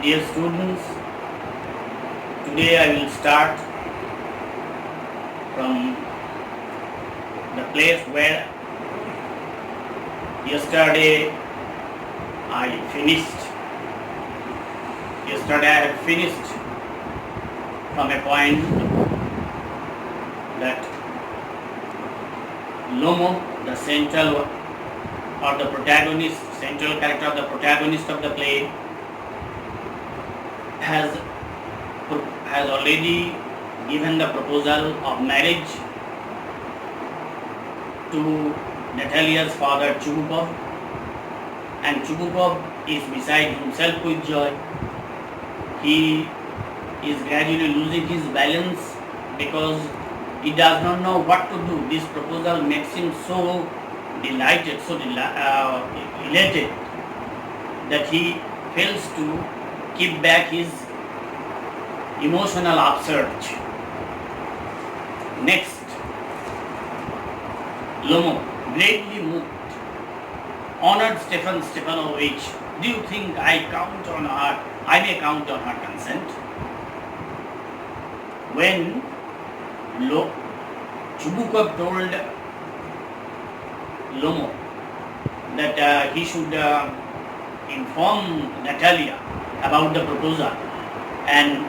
Dear students, today I will start from the place where yesterday I finished. Yesterday I had finished from a point that Lomo, the central or the protagonist, central character of the protagonist of the play, has already given the proposal of marriage to Natalia's father Chubukov, and Chubukov is beside himself with joy. He is gradually losing his balance because he does not know what to do. This proposal makes him so delighted, so elated that he fails to keep back his emotional upsurge. Next, Lomo, greatly moved, honored Stefan Stefanovich. Do you think I may count on her consent? When Chubukov told Lomo that he should inform Natalia about the proposal and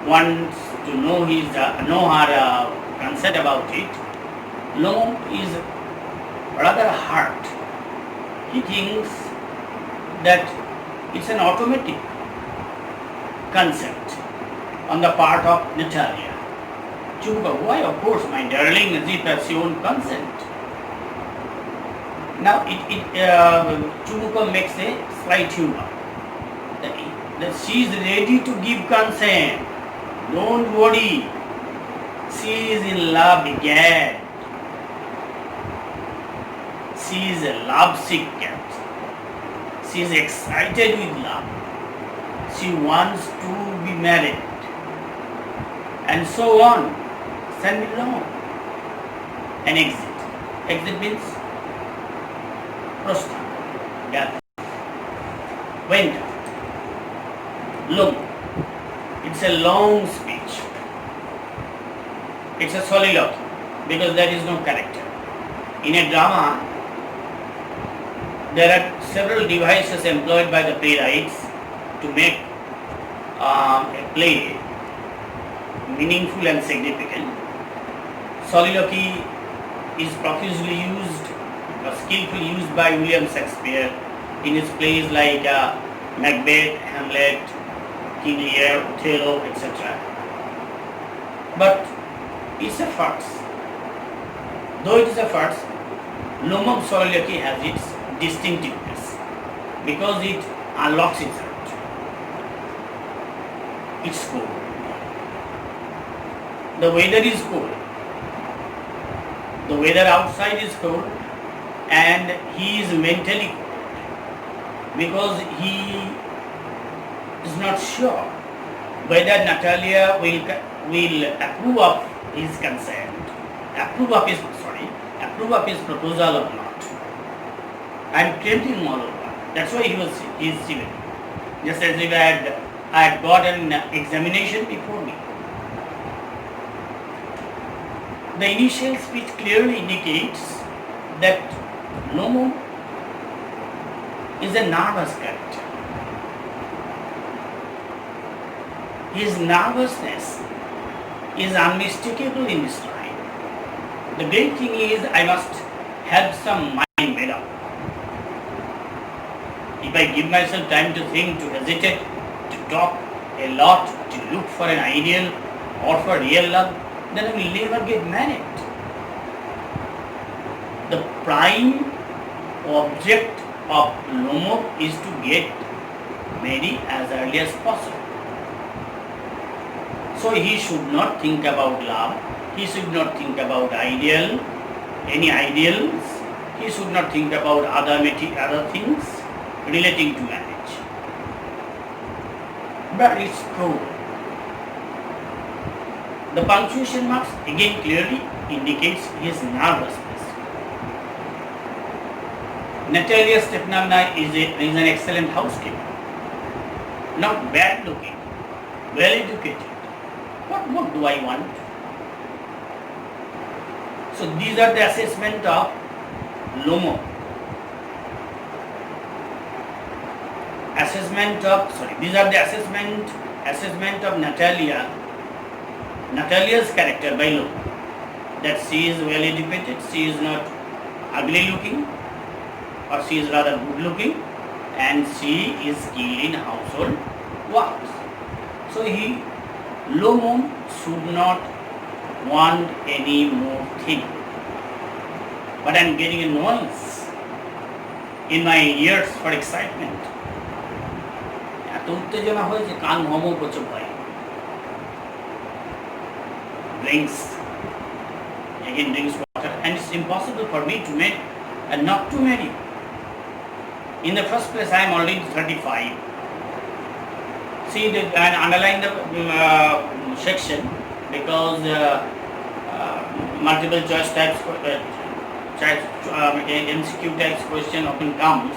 wants to know her consent about it, Lomo is rather hurt. He thinks that it's an automatic consent on the part of Natalia. Chubukov, why, of course, my darling, as if has shown consent. Now, Chubukov makes a slight humor that she is ready to give consent. Don't worry, she is in love again. She is a lovesick cat. She is excited with love. She wants to be married. And so on. Send it along. An exit. Exit means prosta. Death. Went out. Look. It's a long speech. It's a soliloquy because there is no character. In a drama, there are several devices employed by the playwrights to make a play meaningful and significant. Soliloquy is profusely used or skillfully used by William Shakespeare in his plays like Macbeth, Hamlet, King Lear, Othello, etc. But it's a farce. Though it is a farce, Lomov soliloquy has its distinctiveness because it unlocks its heart. It's cold. The weather is cold. The weather outside is cold and he is mentally cold because he is not sure whether Natalia will approve of his consent, approve of his proposal or not. I am tempting moreover. That's why he is shivering. Just as if I had got an examination before me. The initial speech clearly indicates that Lomo is a nervous character. His nervousness is unmistakable in this line. The great thing is I must have some mind made up. If I give myself time to think, to hesitate, to talk a lot, to look for an ideal or for real love, then I will never get married. The prime object of Lomo is to get married as early as possible. So he should not think about love, he should not think about any ideals, he should not think about other things relating to marriage. But it's true. The punctuation marks again clearly indicates his nervousness. Natalia Stepanovna is an excellent housekeeper. not bad looking, well educated. What more do I want? So these are the assessment of Lomo. These are the assessment of Natalia's character by Lomo. That she is well educated, she is not ugly looking, or she is rather good looking, and she is skilled in household works. So Lomo should not want any more thing. But I am getting a noise in my ears for excitement. এত উত্তেজনা হয় যে কান ভমও প্রচুর হয়. Drinks water, and it's impossible for me to make and not to marry. In the first place, I am already 35. See, and underline the section because multiple choice types, MCQ types question often comes.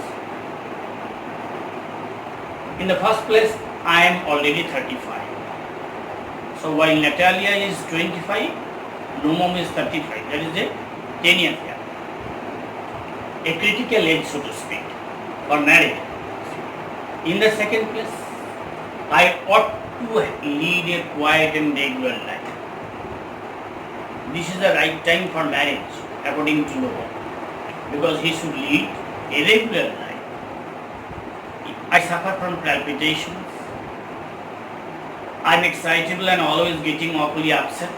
In the first place, I am already 35. So while Natalia is 25, Lomo is 35. That is a 10-year gap. A critical age, so to speak, for marriage. In the second place, I ought to lead a quiet and regular life. This is the right time for marriage, according to Lomo, because he should lead a regular life. I suffer from palpitations. I am excitable and always getting awfully upset.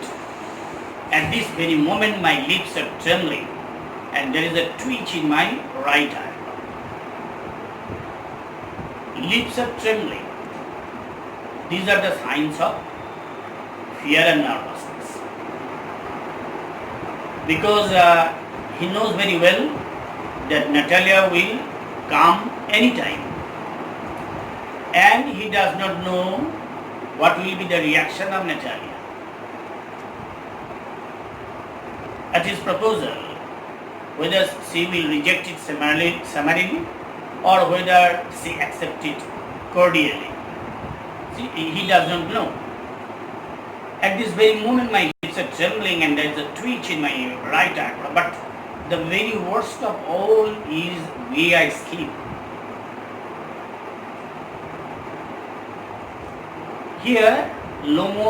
At this very moment, my lips are trembling and there is a twitch in my right eye. Lips are trembling. These are the signs of fear and nervousness. Because he knows very well that Natalia will come anytime. And he does not know what will be the reaction of Natalia at his proposal, whether she will reject it summarily or whether she accept it cordially. See, he does not know. At this very moment my lips are trembling and there is a twitch in my right eyebrow, but the very worst of all is way I sleep. Here, Lomo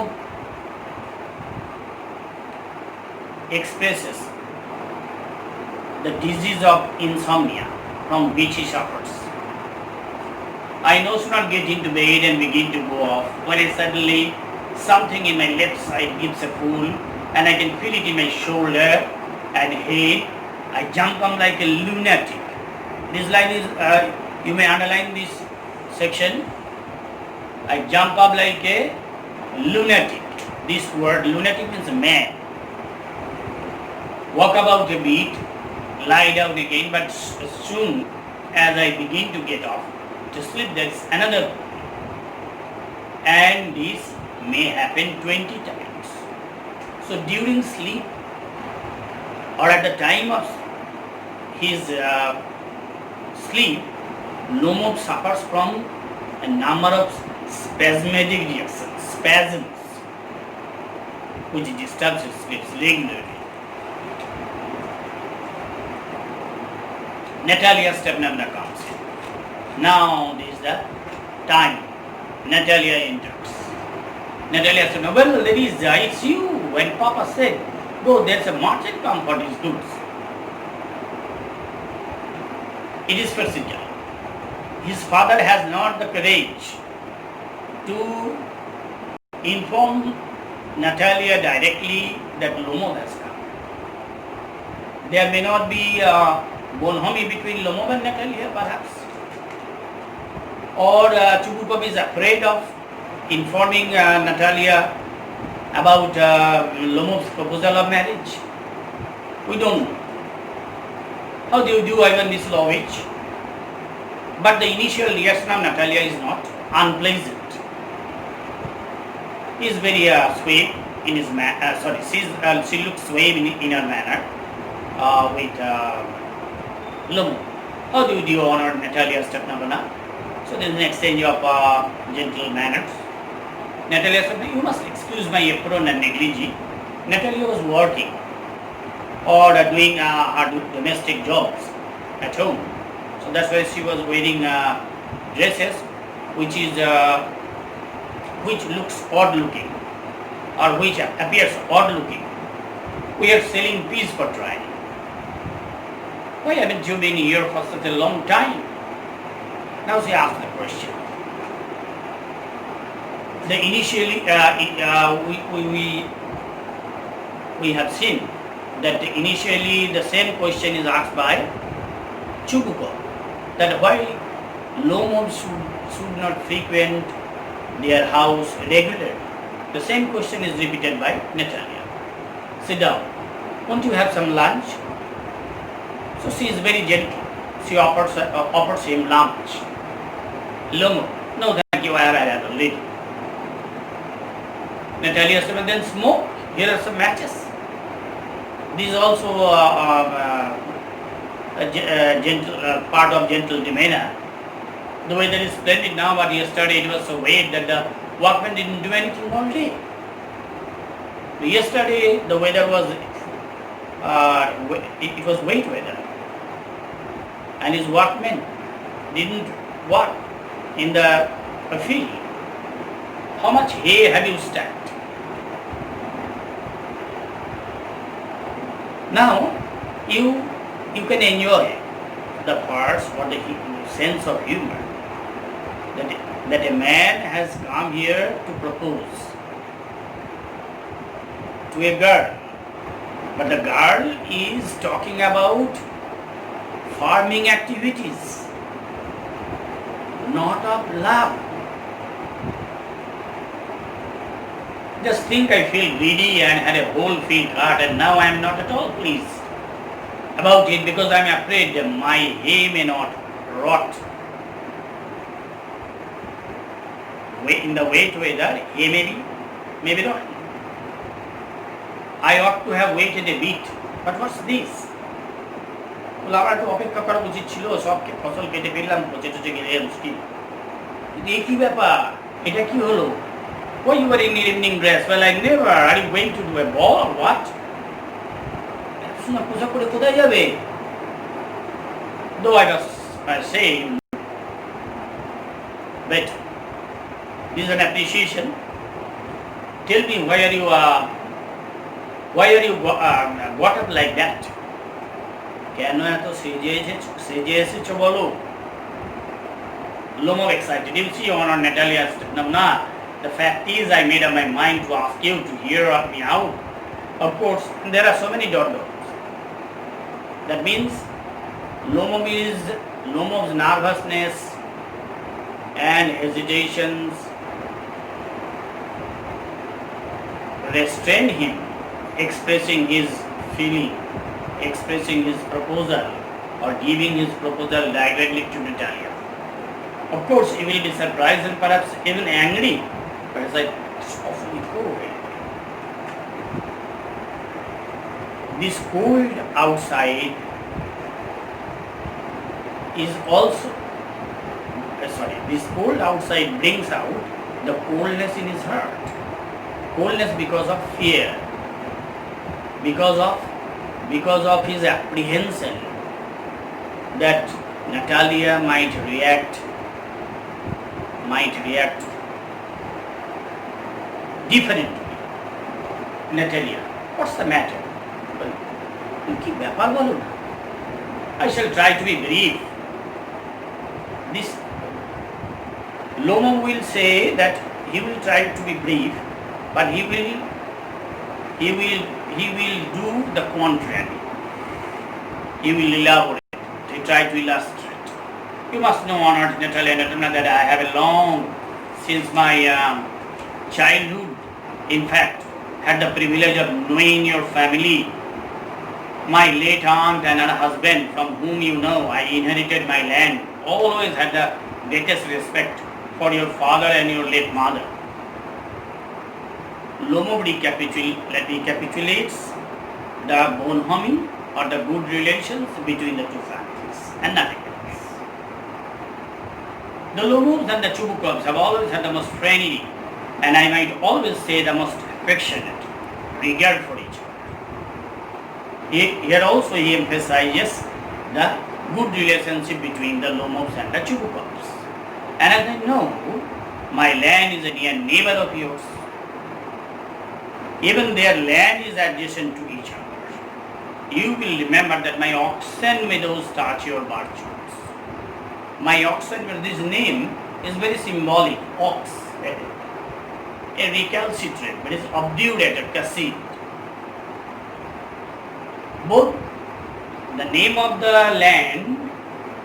expresses the disease of insomnia from which he suffers. I no sooner get into bed and begin to go off when suddenly something in my left side gives a pull and I can feel it in my shoulder and head. I jump up like a lunatic. This line is, you may underline this section. I jump up like a lunatic. This word lunatic means mad. Walk about a bit, lie down again, but as soon as I begin to get off to sleep, there is another. And this may happen 20 times. So during sleep or at the time of his sleep, Lomo suffers from a number of spasmodic reactions, spasms, which disturbs his sleep regularly. Natalia's stepmother comes in. Now this is the time. Natalia enters. Natalia said, well, there is, it's you. When Papa said, go, there's a merchant come for his goods. It is physical. His father has not the courage to inform Natalia directly that Lomo has come. There may not be bonhomie between Lomo and Natalia, perhaps. Or Chubukov is afraid of informing Natalia about Lomo's proposal of marriage. We don't know. How do you do, Ivan Mislovich? But the initial reaction of Natalia is not unpleasant. He is very suave in his she looks suave in her manner with Lomo. How do you honor Natalia's stepmother? So So there is an exchange of gentle manners. Natalia said, "You must excuse my apron and negligee." Natalia was working or doing her domestic jobs at home. So that's why she was wearing dresses which is which looks odd looking or which appears odd looking. We are selling peas for trial. Why haven't you been here for such a long time? Now she asked the question. The initially we have seen that initially the same question is asked by Chubuko, that why Lomov should not frequent their house regularly. The same question is repeated by Natalia. Sit down. Won't you have some lunch? So she is very gentle. She offers him lunch. Lomov, no thank you, I have had a little. Natalia said, well, then smoke. Here are some matches. This is also a gentle part of gentle demeanor. The weather is splendid now, but yesterday it was so wet that the workmen didn't do anything all day. Yesterday the weather was it was wet weather, and his workmen didn't work in the field. How much hay have you stacked? Now you can enjoy the parts or the sense of humor that a man has come here to propose to a girl, but the girl is talking about farming activities, not of love. Just think, I feel greedy and had a whole field cut, and now I am not at all pleased about it because I am afraid that my hay may not rot. In the wet weather, hay may be rotten. I ought to have waited a bit, but what's this? আমার একটু অপেক্ষা করা উচিত ছিল, সব ফসল কেটে ফেললাম, পচে টচে গেলে মুশকিল। কিন্তু এই কি ব্যাপার, এটা কি হলো? Why you were in your evening dress? Well, I never. Are you going to do a ball or what? পোশাক পরে কোথায় যাবে? Though I was saying, but this is an appreciation. Tell me, why are you got up like that? কেন এত সেজে এসেছো বলো? Lomov excited. You see on Natalia's nah. The fact is, I made up my mind to ask you to hear me out. Of course, there are so many dots. That means Lomov's nervousness and hesitations restrained him expressing his feeling, expressing his proposal, or giving his proposal directly to Natalia. Of course, he will be surprised and perhaps even angry. But it's like, it's awfully cold. This cold outside is also, this cold outside brings out the coldness in his heart. Coldness because of fear, because of his apprehension that Natalia might react differently. Natalia, what's the matter? I shall try to be brief. This Lomov will say that he will try to be brief, but he will do the contrary. He will elaborate. He try to illustrate. You must know, honored Natalia, that I have a long, since my childhood, in fact, had the privilege of knowing your family. My late aunt and her husband, from whom you know I inherited my land, always had the greatest respect for your father and your late mother. Lomov recapitulates the bonhomie or the good relations between the two families and nothing else. The Lomos and the Chubukovs have always had the most friendly, and I might always say the most affectionate regard for each other. Here also he emphasizes the good relationship between the Lomos and the Chubukovs. And as I know, my land is a near neighbor of yours. Even their land is adjacent to each other. You will remember that my oxen meadows touch your virtues. My oxen meadows, this name is very symbolic, ox, a recalcitrant, but is obdurate, conceit. Both the name of the land,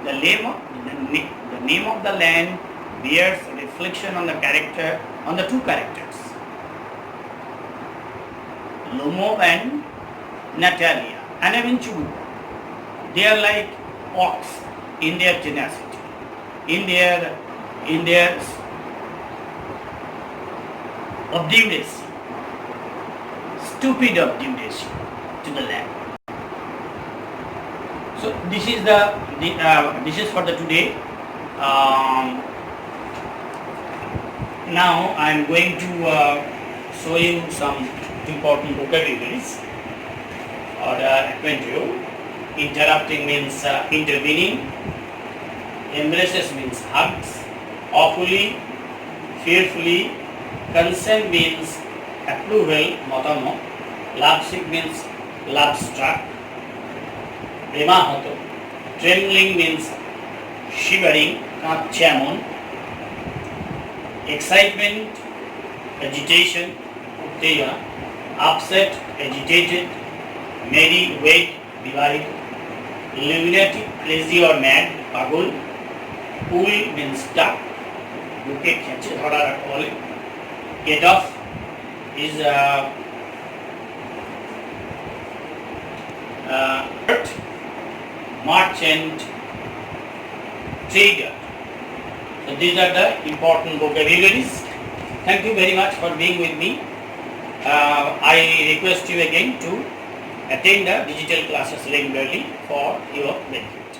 the name of the land bears a reflection on the character, on the two characters, Lomov and Natalia, and even Chubu. They are like ox in their tenacity, in their obduracy, stupid obduracy to the land. So this is this is for the today. Now I am going to show you some important vocabularies or acquaint you. Interrupting means intervening. Embraces means hugs. Awfully, fearfully. Consent means approval, matamo. Lovesick means love struck. Premahato. Trembling means shivering, kaapche. Excitement, agitation, uttejana. Upset, agitated. Merry, wait, divided. Lunatic, crazy or mad, pagul. Pull means stuck. Buke kheche dhara rakha bole. Get off is hurt, march and trigger. So these are the important vocabularies. Thank you very much for being with me. I request you again to attend the digital classes regularly for your benefit.